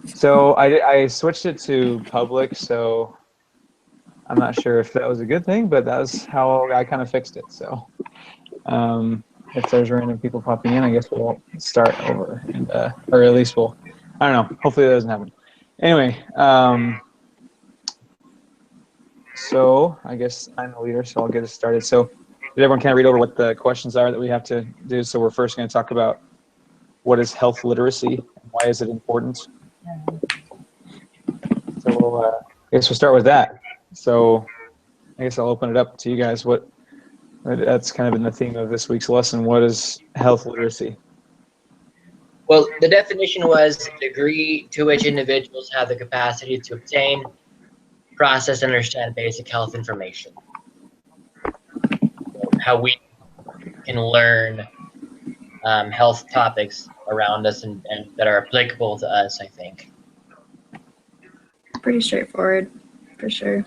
So I switched it to public, so I'm not sure if that was a good thing, but that was how I kind of fixed it. So if there's random people popping in, I guess we'll start over, and or at least we'll, I don't know. Hopefully that doesn't happen. Anyway, so I guess I'm the leader, so I'll get us started. So did everyone kind of read over what the questions are that we have to do? So we're first going to talk about what is health literacy and why is it important? So I guess we'll start with that. So I guess I'll open it up to you guys. That's kind of been the theme of this week's lesson. What is health literacy? Well, the definition was the degree to which individuals have the capacity to obtain, process, and understand basic health information. How we can learn health topics around us and that are applicable to us, I think. Pretty straightforward, for sure.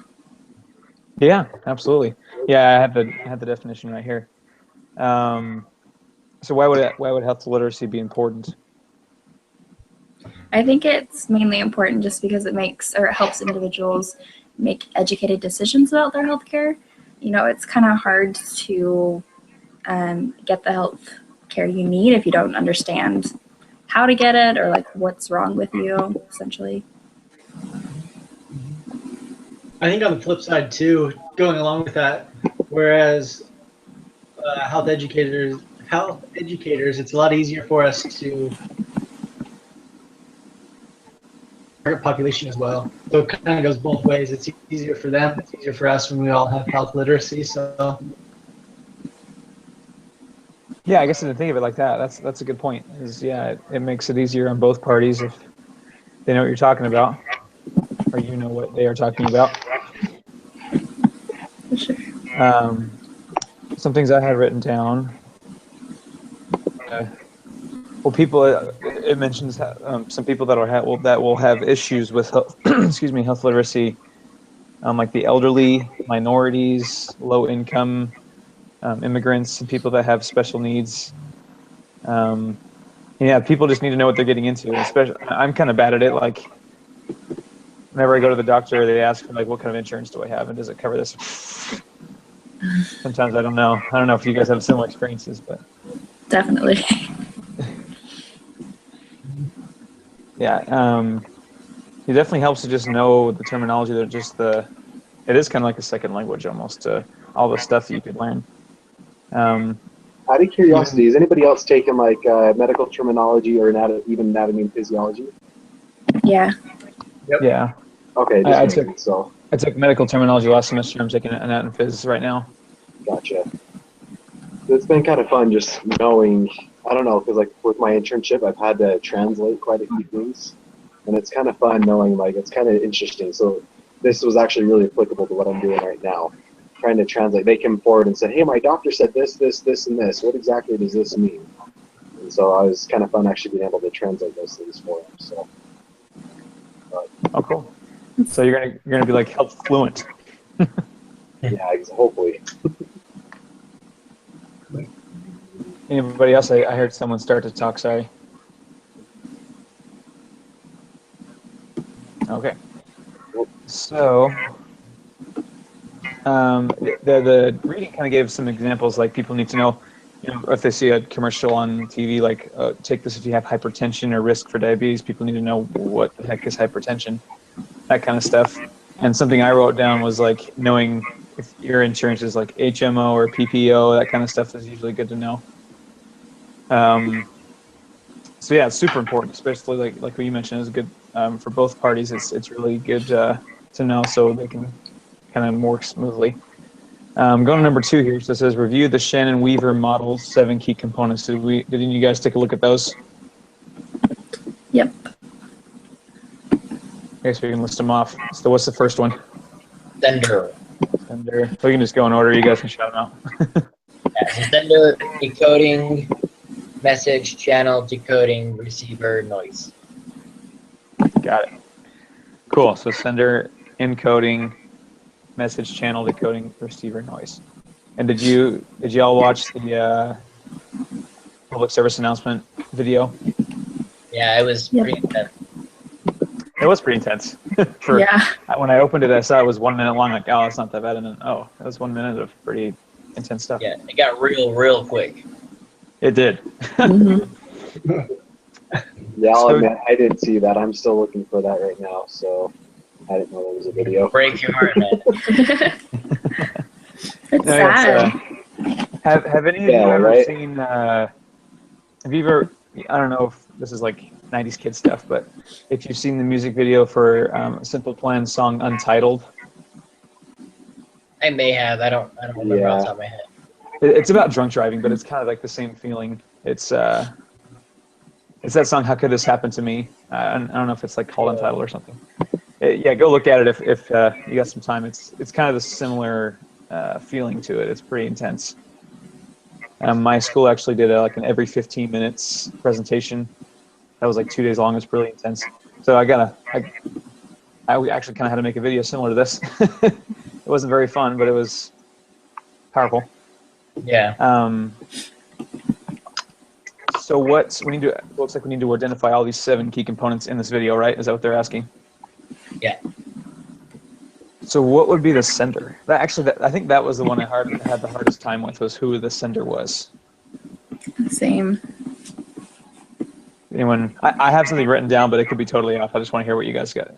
Yeah, absolutely. Yeah, I have the definition right here. So why would health literacy be important? I think it's mainly important just because it helps individuals make educated decisions about their healthcare. You know, it's kind of hard to get the health care you need if you don't understand how to get it or like what's wrong with you, essentially. I think on the flip side too, going along with that, whereas health educators, it's a lot easier for us to target population as well. So it kind of goes both ways. It's easier for them. It's easier for us when we all have health literacy. So Yeah, I guess I didn't think of it like that. That's a good point. It makes it easier on both parties if they know what you're talking about, or you know what they are talking about. For sure. Some things I had written down. Well, people. It mentions some people that will have issues with health, health literacy, like the elderly, minorities, low income, immigrants, and people that have special needs. Yeah, people just need to know what they're getting into. Especially, I'm kind of bad at it. Like, whenever I go to the doctor, they ask me, like, what kind of insurance do I have, and does it cover this? Sometimes I don't know. I don't know if you guys have similar experiences, but Definitely. yeah, it definitely helps to just know the terminology. It is kind of like a second language almost to all the stuff that you could learn. Out of curiosity, has anybody else taken like medical terminology or even anatomy and physiology? Yeah. Yep. Yeah. Okay, I took medical terminology last semester. I'm taking anatomy and phys right now. Gotcha. It's been kind of fun just knowing, I don't know, because like with my internship, I've had to translate quite a few things, and it's kind of fun knowing, like, it's kind of interesting. So this was actually really applicable to what I'm doing right now, trying to translate. They came forward and said, hey, my doctor said this, this, this, and this. What exactly does this mean? And so I was kind of fun actually being able to translate those things for them. So. Oh, cool. So you're gonna be like health fluent. Yeah, hopefully. Anybody else? I heard someone start to talk. Sorry. Okay. So the reading kind of gave some examples, like people need to know, if they see a commercial on TV, like take this if you have hypertension or risk for diabetes. People need to know what the heck is hypertension, that kind of stuff. And something I wrote down was like knowing if your insurance is like HMO or PPO, that kind of stuff is usually good to know. So yeah, it's super important, especially like what you mentioned is good for both parties. It's really good to know so they can kind of work smoothly. Going to number 2 here. So it says review the Shannon-Weaver model's 7 key components. Did you guys take a look at those? Yep. Okay, so we can list them off. So what's the first one? Sender. We can just go in order. You guys can shout them out. Sender, decoding, message, channel, decoding, receiver, noise. Got it. Cool. So sender, encoding, message, channel, decoding, receiver, noise. And did you all watch the public service announcement video? Yeah, it was pretty intense. It was pretty intense. For Yeah. when I opened it, I saw it was 1 minute long. Like, oh, it's not that bad. And then, oh, that was 1 minute of pretty intense stuff. Yeah, it got real quick. It did. Mhm. Yeah, I'll So- admit I didn't see that. I'm still looking for that right now, so I didn't know there was a video. Break your heart, man. It's No, sad. have any of Yeah, you ever right? seen? Have you ever? I don't know if this is like '90s kid stuff, but if you've seen the music video for Simple Plan's song "Untitled," I may have. I don't remember off the Yeah. top of my head. it's about drunk driving, but it's kind of like the same feeling. It's that song "How Could This Happen to Me?" I don't know if it's like called "Untitled" or something. Yeah, go look at it if you got some time. It's kind of a similar feeling to it. It's pretty intense. My school actually did like an every 15 minutes presentation. That was like 2 days long. It was really intense. So I actually kind of had to make a video similar to this. It wasn't very fun, but it was powerful. Yeah. So looks like we need to identify all these 7 key components in this video, right? Is that what they're asking? Yeah. So what would be the sender? I think that was the one I had the hardest time with, was who the sender was. Same. Anyone? I have something written down, but it could be totally off. I just want to hear what you guys got.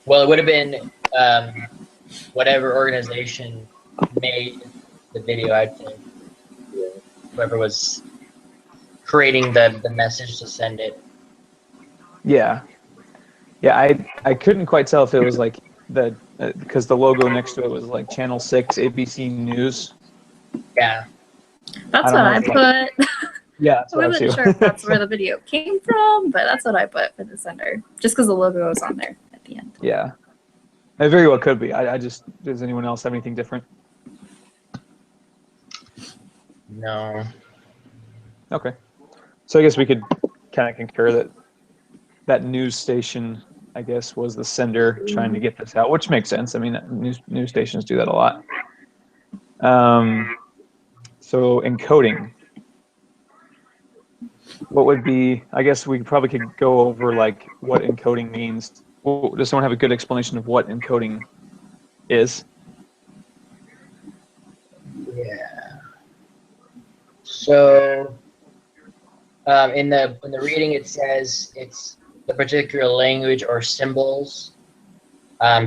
Well, it would have been whatever organization made the video, I'd say. Whoever was creating the message to send it. Yeah. I couldn't quite tell if it was like because the logo next to it was like Channel 6 ABC News. Yeah. That's I don't what know I if, like- put. Yeah, that's I what I wasn't too. sure if that's where the video came from, but that's what I put for the sender. Just because the logo was on there at the end. Yeah. It very well could be. I just, does anyone else have anything different? No. Okay. So I guess we could kind of concur that news station, I guess, was the sender trying to get this out, which makes sense. I mean, news stations do that a lot. So encoding. What would be, I guess we probably could go over like what encoding means. Well, does someone have a good explanation of what encoding is? Yeah. So in the reading it says it's the particular language or symbols.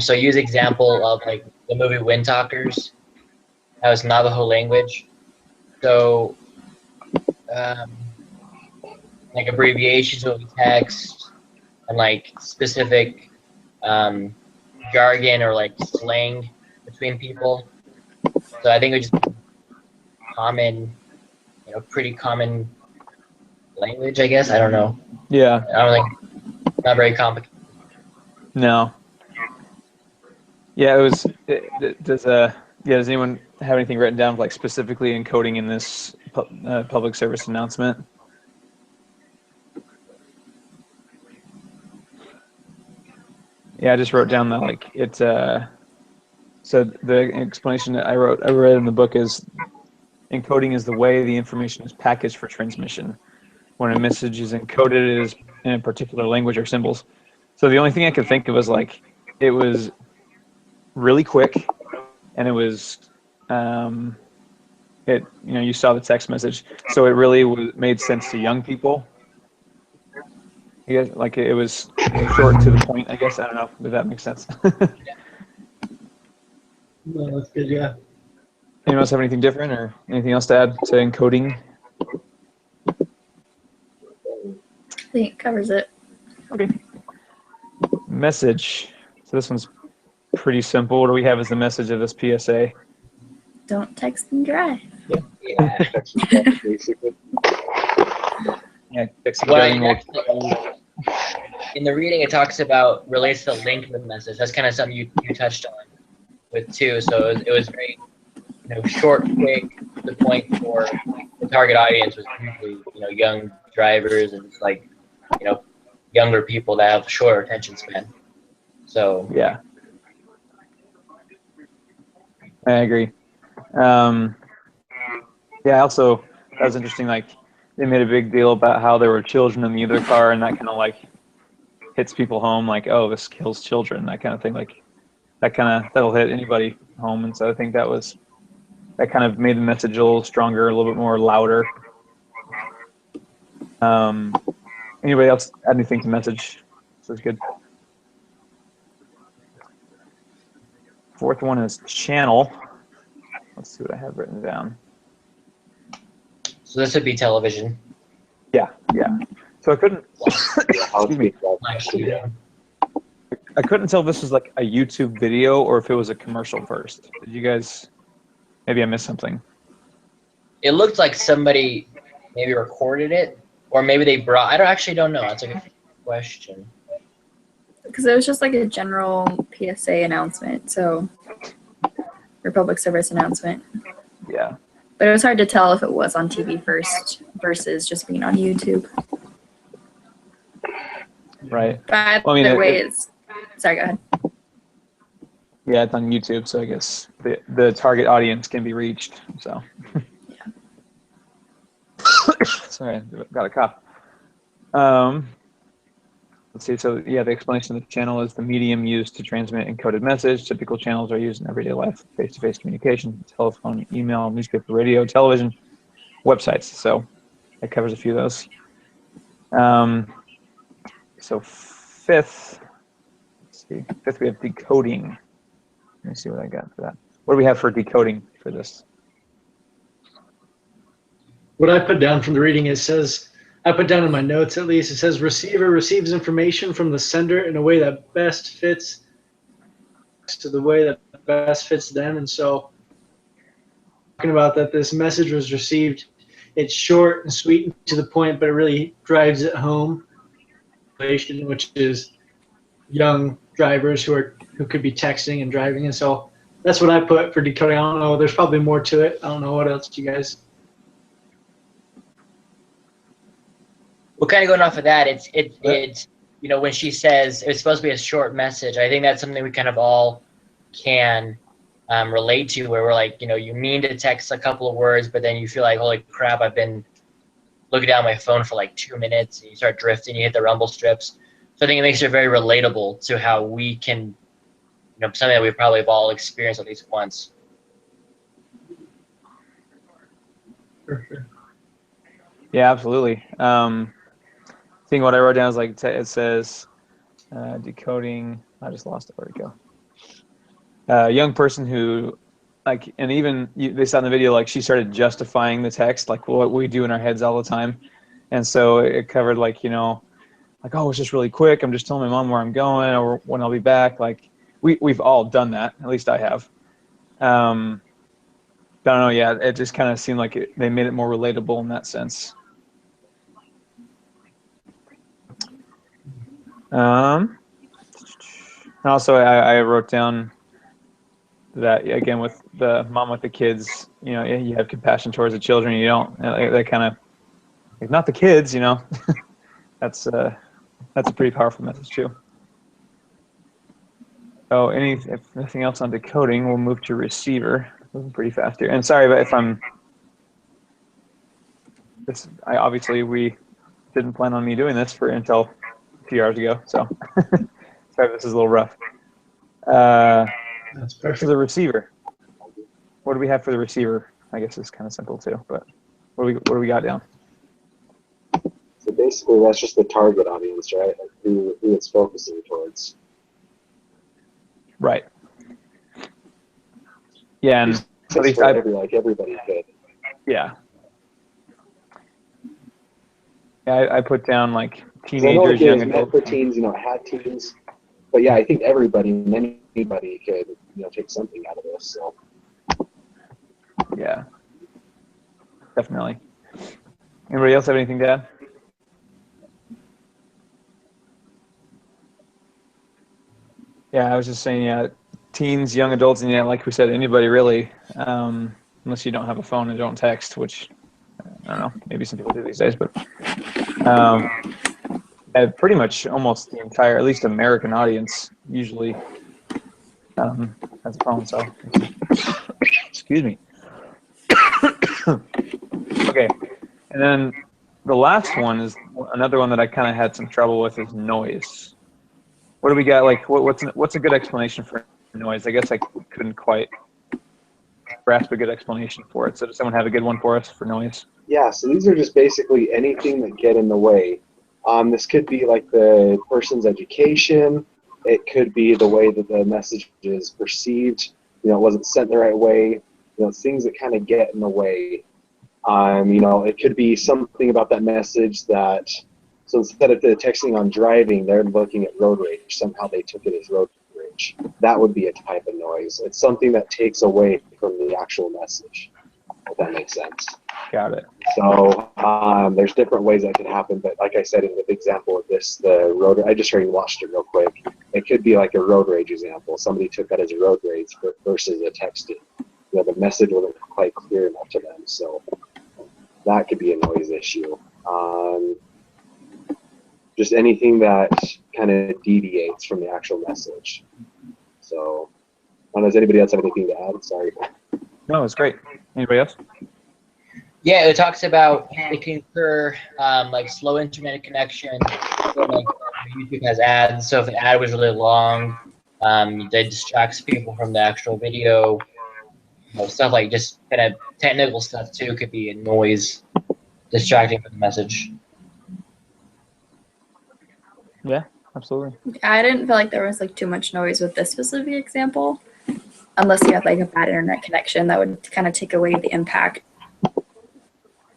So use example of like the movie Wind Talkers. That was Navajo language. So like abbreviations will be text and like specific jargon or like slang between people. So I think it would just be common, pretty common language, I guess. I don't know. Yeah. I don't think, not very complicated. No. Yeah, does anyone have anything written down like specifically encoding in this public service announcement? Yeah, I just wrote down that like it's so the explanation that I read in the book is encoding is the way the information is packaged for transmission. When a message is encoded, it is in a particular language or symbols. So the only thing I could think of was like it was really quick, and it was you saw the text message, so it really made sense to young people. Yeah, like it was short to the point, I guess. I don't know if that makes sense. No, that's good. Yeah. Anyone else have anything different or anything else to add to encoding? I think it covers it. Okay. Message. So this one's pretty simple. What do we have as the message of this PSA? Don't text and drive. Yeah. Basically. Yeah, Well, in the reading, it talks about relates to link the message. That's kind of something you touched on with too. So it was very short, quick, to the point for the target audience was usually young drivers and like younger people that have shorter attention span. So yeah, I agree. Yeah, also that was interesting. Like they made a big deal about how there were children in the other car, and that kind of like hits people home, like, oh, this kills children, that kind of thing. Like that'll hit anybody home. And so I think that kind of made the message a little stronger, a little bit more louder. Anybody else add anything to message? This is good. Fourth one is channel. Let's see what I have written down. So this would be television. Yeah. So I couldn't. Excuse me. I couldn't tell if this was like a YouTube video or if it was a commercial first. Did you guys? Maybe I missed something. It looked like somebody maybe recorded it, or maybe they brought. I don't know. That's a good question. Because it was just like a general PSA announcement, so public service announcement. Yeah. But it was hard to tell if it was on TV first versus just being on YouTube. Right. But Well, I mean, either way, it's. Sorry, go ahead. Yeah, it's on YouTube, so I guess the target audience can be reached. So. Yeah. Sorry, I got a cough. Let's see. So yeah, the explanation of the channel is the medium used to transmit encoded message. Typical channels are used in everyday life: face-to-face communication, telephone, email, newspaper, radio, television, websites. So it covers a few of those. So fifth, we have decoding. Let me see what I got for that. What do we have for decoding for this? What I put down from the reading, it says, I put down in my notes at least, it says receiver receives information from the sender in a way that best fits to the way that best fits them. And so talking about that this message was received, it's short and sweet and to the point, but it really drives it home, which is young drivers who could be texting and driving. And so that's what I put for decoding. I don't know, there's probably more to it. I don't know what else you guys. Well, kind of going off of that, it's you know, when she says it's supposed to be a short message, I think that's something we kind of all can relate to, where we're like, you know, you mean to text a couple of words, but then you feel like, holy crap, I've been looking down my phone for like 2 minutes, and you start drifting, you hit the rumble strips. So I think it makes it very relatable to how we can, you know, something that we probably have all experienced at least once. For sure. Yeah, absolutely. Seeing what I wrote down is like it says decoding. I just lost it. Where'd it go? Young person who, like, and even they saw in the video, like she started justifying the text, like what we do in our heads all the time, and so it covered like, you know, like, oh, it's just really quick. I'm just telling my mom where I'm going or when I'll be back. Like we've all done that. At least I have. I don't know. Yeah, it just kind of seemed like they made it more relatable in that sense. Also, I wrote down that, again, with the mom with the kids, you know, you have compassion towards the children. You don't. That kind of, like, not the kids, you know. That's a pretty powerful message too. Oh, if nothing else on decoding, we'll move to receiver. Moving pretty fast here. And sorry if I'm. Obviously we didn't plan on me doing this until a few hours ago, so sorry if this is a little rough. That's perfect. For the receiver, what do we have for the receiver? I guess it's kind of simple too, but what do we got down? So basically, that's just the target audience, right? Like who it's focusing towards. Right. Yeah, and at least everybody could. Yeah. Yeah, I put down like teenagers, young adults. For teens, you know, it had teens, but yeah, I think everybody and anybody could, you know, take something out of this. So. Yeah. Definitely. Anybody else have anything to add? Yeah, I was just saying, yeah, teens, young adults, and yeah, like we said, anybody really, unless you don't have a phone and don't text, which I don't know, maybe some people do these days, but pretty much almost the entire, at least American audience, usually has a phone. So, excuse me. Okay, and then the last one is another one that I kind of had some trouble with is noise. What do we got? Like, what's a good explanation for noise? I guess I couldn't quite grasp a good explanation for it. So does someone have a good one for us for noise? Yeah, so these are just basically anything that get in the way. This could be like the person's education. It could be the way that the message is perceived. You know, it wasn't sent the right way. You know, it's things that kind of get in the way. You know, it could be something about that message that, so instead of the texting on driving, they're looking at road rage. Somehow they took it as road rage. That would be a type of noise. It's something that takes away from the actual message, if that makes sense. Got it. So there's different ways that could happen, but like I said in the example of this, the road, I just watched it real quick. It could be like a road rage example. Somebody took that as a road rage versus a texting. You know, the message wasn't quite clear enough to them, so that could be a noise issue. Just anything that kind of deviates from the actual message. So, I don't know, does anybody else have anything to add? Sorry. No, it's great. Anybody else? Yeah, it talks about it can occur like slow internet connection. Like YouTube has ads, so if an ad was really long, that distracts people from the actual video. You know, stuff like just kind of technical stuff too could be a noise distracting from the message. Yeah, absolutely. I didn't feel like there was like too much noise with this specific example, unless you had like a bad internet connection that would kind of take away the impact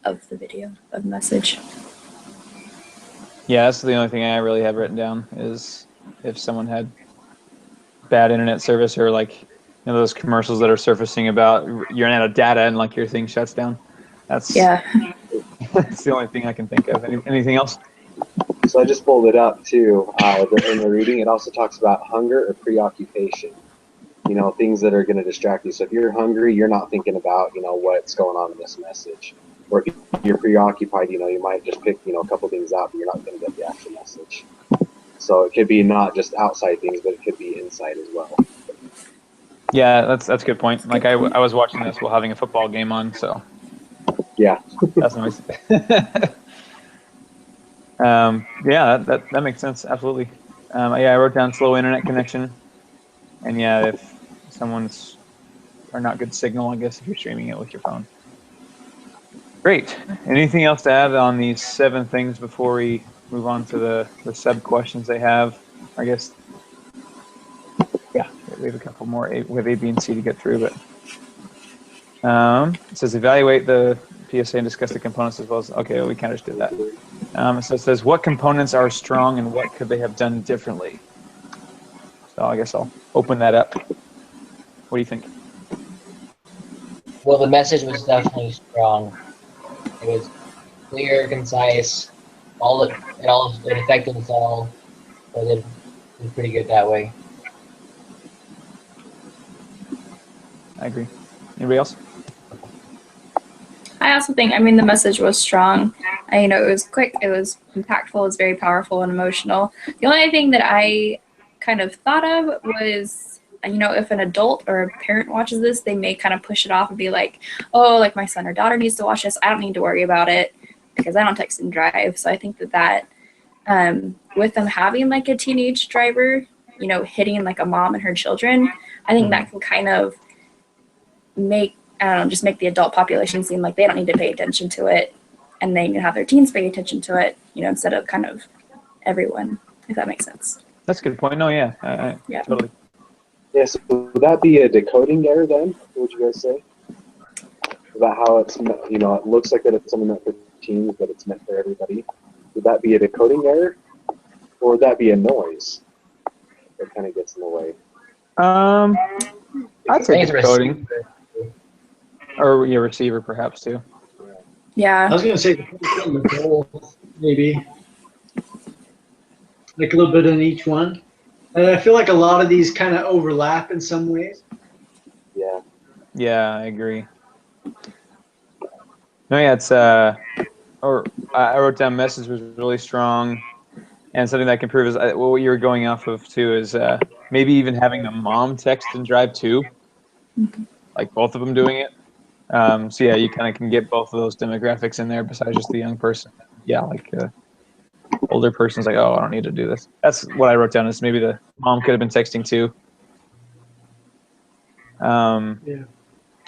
of the video, of the message. Yeah, that's the only thing I really have written down is if someone had bad internet service or like, you know, those commercials that are surfacing about you're out of data and like your thing shuts down. That's that's the only thing I can think of. Anything else? So I just pulled it up too. In the reading, it also talks about hunger or preoccupation. You know, things that are going to distract you. So if you're hungry, you're not thinking about, you know, what's going on in this message. Or if you're preoccupied, you know, you might just pick, you know, a couple things out, but you're not going to get the actual message. So it could be not just outside things, but it could be inside as well. Yeah, that's a good point. Like I was watching this while having a football game on, so yeah, that's nice. Yeah, that makes sense. Absolutely. Yeah, I wrote down slow internet connection, and yeah, if someone's or not good signal, I guess if you're streaming it with your phone. Great. Anything else to add on these 7 things before we move on to the sub questions they have? I guess. Yeah, we have a couple more. We have A, B, and C to get through, but it says evaluate the PSA and discuss the components as well as. Okay, we kind of just did that. So it says what components are strong and what could they have done differently. So I guess I'll open that up. What do you think? Well, the message was definitely strong. It was clear, concise. It affected us all. So it did pretty good that way. I agree. Anybody else? I also think, I mean, the message was strong. You know, it was quick, it was impactful, it was very powerful and emotional. The only thing that I kind of thought of was, you know, if an adult or a parent watches this, they may kind of push it off and be like, oh, like my son or daughter needs to watch this. I don't need to worry about it because I don't text and drive. So I think that with them having like a teenage driver, you know, hitting like a mom and her children, I think that can kind of make, I don't know, just make the adult population seem like they don't need to pay attention to it, and they can have their teens pay attention to it, you know, instead of kind of everyone, if that makes sense. That's a good point. No, yeah, Yeah. Totally. Yeah, so would that be a decoding error then? What would you guys say? About how it's, you know, it looks like that it's something meant for teens, but it's meant for everybody. Would that be a decoding error? Or would that be a noise that kind of gets in the way? I'd say decoding. Or your receiver, perhaps, too. Yeah. I was going to say both, maybe. Like a little bit in each one. And I feel like a lot of these kind of overlap in some ways. Yeah. Yeah, I agree. No, yeah, it's or I wrote down message was really strong, and something that can prove is what you were going off of too is maybe even having the mom text and drive too, like both of them doing it. So yeah, you kind of can get both of those demographics in there besides just the young person. yeah, like older person's like, oh, I don't need to do this. That's what I wrote down. Is maybe the mom could have been texting too. Yeah.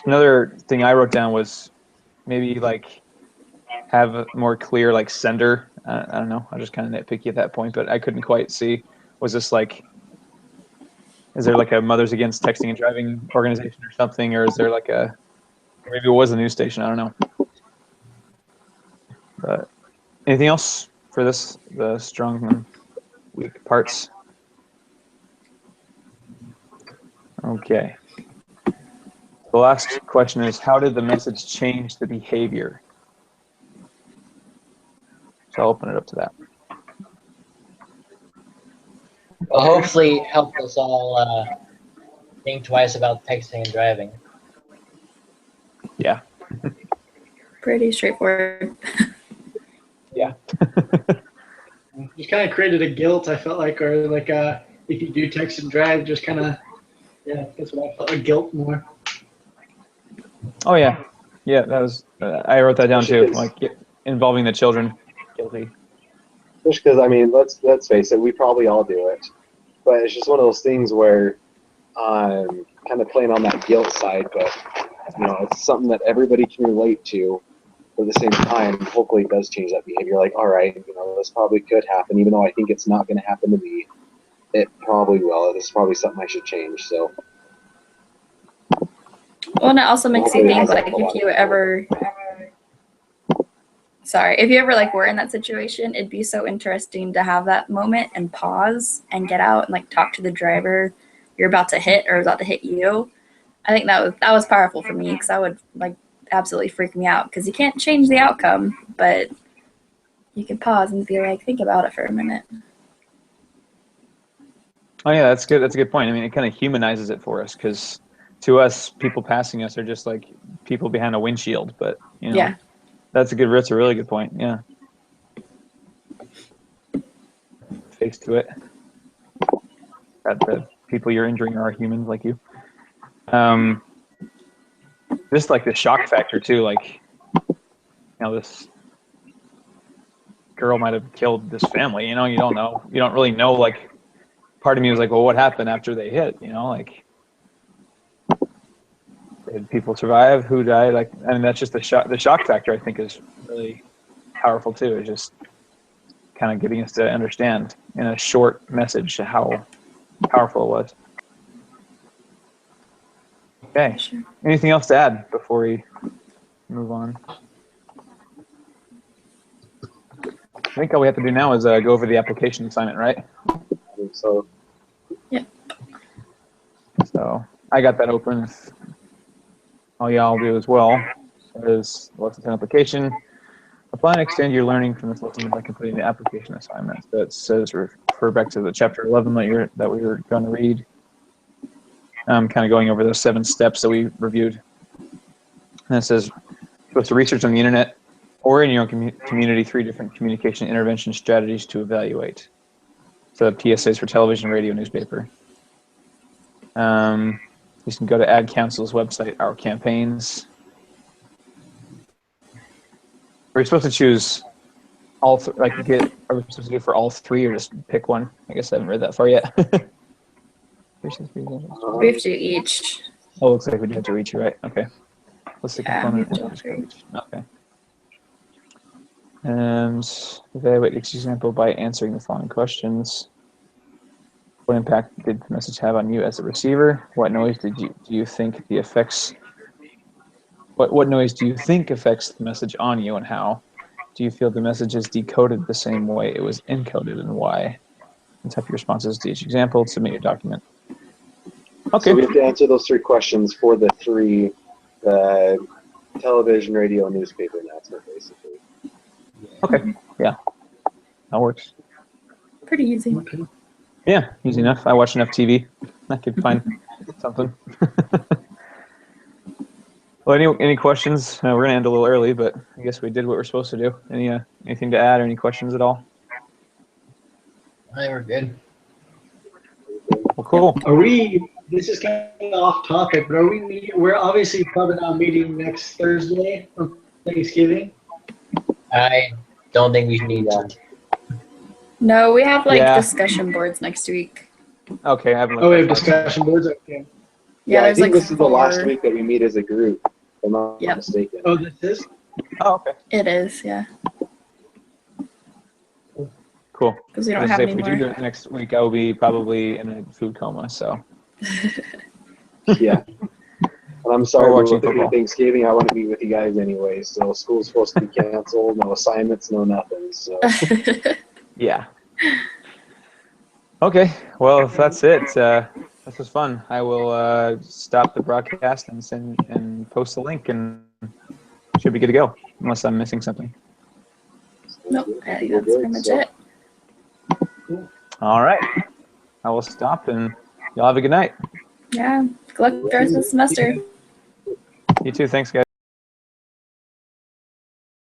Another thing I wrote down was maybe like have a more clear like sender. I don't know. I was just kind of nitpicky at that point, but I couldn't quite see. Was this like, is there like a Mothers Against Texting and Driving organization or something, or is there like a, or maybe it was a news station? I don't know. But anything else for this, the strong and weak parts? Okay. The last question is, how did the message change the behavior? So I'll open it up to that. Well, hopefully it helped us all think twice about texting and driving. Yeah. Pretty straightforward. Yeah. Just kind of created a guilt, I felt like, or like if you do text and drive, just kind of, yeah, that's what I felt like, guilt more. Oh yeah. Yeah, that was, I wrote that down too, like involving the children. Guilty. Just because, I mean, let's face it, we probably all do it. But it's just one of those things where kind of playing on that guilt side, but, you know, it's something that everybody can relate to. But at the same time, hopefully it does change that behavior. Like, all right, you know, this probably could happen, even though I think it's not going to happen to me. It probably will. This is probably something I should change. So. Well, and it also makes you think, like, if you ever like were in that situation, it'd be so interesting to have that moment and pause and get out and like talk to the driver you're about to hit or about to hit you. I think that was powerful for me, because I would like absolutely freak me out, because you can't change the outcome, but you can pause and be like, think about it for a minute. Oh yeah, that's good. That's a good point. I mean, it kind of humanizes it for us, because to us, people passing us are just like people behind a windshield. But you know, Yeah. that's a really good point. Yeah. Face to it. That the people you're injuring are humans like you. Just like the shock factor too, like, you know, this girl might have killed this family, you know, you don't know. You don't really know, like, part of me was like, well, what happened after they hit, you know, like, did people survive? Who died? Like, I mean, that's just the shock factor, I think, is really powerful too. It's just kind of getting us to understand in a short message how powerful it was. Okay. Sure. Anything else to add before we move on? I think all we have to do now is go over the application assignment, right? I think so. Yeah. So I got that open. If all y'all do as well. Is lesson 10 application. Apply and extend your learning from this lesson by completing the application assignment. So it says refer back to the chapter 11 that we were going to read. Kind of going over those 7 steps that we reviewed. And it says, go to research on the internet or in your own community 3 different communication intervention strategies to evaluate. So PSAs for television, radio, newspaper. You can go to Ad Council's website, Our Campaigns. Are we supposed to choose all, are we supposed to do for all 3 or just pick one? I guess I haven't read that far yet. We have to do each. Oh, looks like we do have to reach you, right? Okay. Let's take Yeah, component. we have to do Okay. And evaluate each example by answering the following questions. What impact did the message have on you as a receiver? What noise do you think the effects? What noise do you think affects the message on you, and how? Do you feel the message is decoded the same way it was encoded, and why? And type your responses to each example. Submit your document. Okay. So we have to answer those 3 questions for the 3 television, radio, newspaper announcement, basically. Okay. Yeah. That works. Pretty easy. Okay. Yeah, easy enough. I watch enough TV. I could find something. Well, any questions? We're gonna end a little early, but I guess we did what we're supposed to do. Anything to add or any questions at all? I think we're good. Well, cool. Are we? This is kind of off topic, but are we meeting? We're obviously probably not meeting next Thursday on Thanksgiving. I don't think we need Yeah. to. No, we have like Yeah. discussion boards next week. Okay, I haven't Oh, we have looked at that. discussion boards. Okay. Yeah, I there's think like this is the last 4. week that we meet as a group, if I'm not Yep. mistaken. Oh, this is. Oh, okay. It is, yeah, Cool. because we don't As I have say, any if we do more. it next week, I will be probably in a food coma. So Yeah. And I'm sorry, Or but watching with it being football. Thanksgiving, I want to be with you guys anyway. So school's supposed to be canceled, no assignments, no nothing. So yeah. Okay. Well, if that's it, this was fun. I will stop the broadcast and send and post the link, and should be good to go. Unless I'm missing something. Nope, I think that's pretty much it. All right. I will stop, and y'all have a good night. Yeah, good luck the rest of the semester. You too. Thanks, guys.